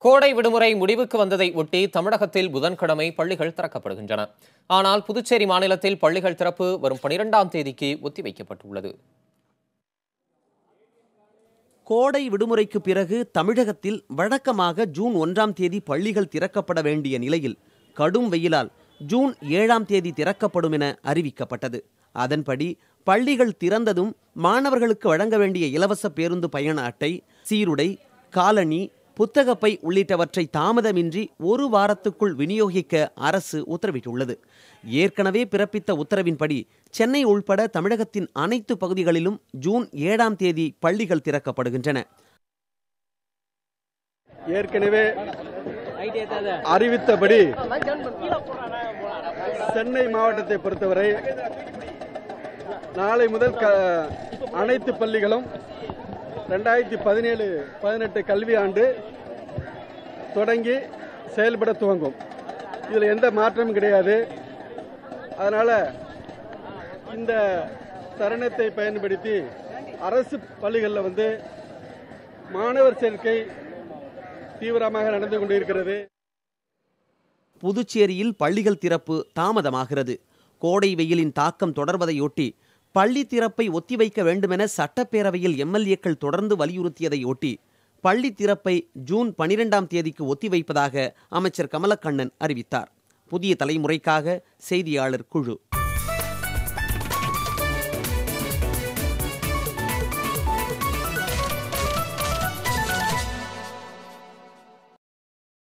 கோடை விடுமுறை முடிவுக்கு வந்ததை ஒட்டி தமிழகத்தில் புதன்கிழமை பள்ளிகள் திறக்கப்படுகின்றன. ஆனால் புதுச்சேரி மாநிலத்தில் பள்ளிகள் திறப்பு வரும் 12ஆம் தேதிக்கு ஒத்திவைக்கப்பட்டுள்ளது. கோடை விடுமுறைக்கு பிறகு தமிழகத்தில் வழக்கமாக ஜூன் 1ஆம் தேதி பள்ளிகள் திறக்கப்பட வேண்டிய நிலையில் கடும் வெயிலால் ஜூன் 7ஆம் தேதி திறக்கப்படும் என அறிவிக்கப்பட்டது. அதன்படி பள்ளிகள் திறந்ததும் மாணவர்களுக்கு வழங்க வேண்டிய இலவச பேருந்து பயண அட்டை, சீருடை, காலணி, புத்தகப்பை உள்ளிட்டவற்றை தாமதமின்றி ஒரு வாரத்துக்குள் விநியோகிக்க அரசு உத்தரவிட்டுள்ளது. ஏற்கனவே பிறப்பித்த உத்தரவின்படி சென்னை உள்பட தமிழகத்தின் அனைத்து பகுதிகளிலும் ஜூன் 7ஆம் தேதி பள்ளிகள் திறக்கப்படுகின்றன. ஏற்கனவே அறிவித்தபடி சென்னை மாவட்டத்தை பொறுத்தவரை நாளை முதல் அனைத்து பள்ளிகளும் 2017-18 கல்வி ஆண்டு தொடங்கி செயல்பட துவங்கும். இதில் எந்த மாற்றமும் கிடையாது. அதனால இந்த தருணத்தை பயன்படுத்தி அரசு பள்ளிகளில் மாணவர் சேர்க்கை தீவிரமாக நடந்து கொண்டிருக்கிறது. புதுச்சேரியில் பள்ளிகள் திறப்பு தாமதமாகிறது. கோடை வெயிலின் தாக்கம் தொடர்வதையொட்டி பள்ளி திறப்பை ஒத்திவைக்க வேண்டுமென சட்டப்பேரவையில் எம்எல்ஏக்கள் தொடர்ந்து வலியுறுத்தியதை ஒட்டி பள்ளி திறப்பை ஜூன் 12ஆம் தேதிக்கு ஒத்திவைப்பதாக அமைச்சர் கமலக்கண்ணன் அறிவித்தார். புதிய தலைமுறைக்காக செய்தியாளர் குழு.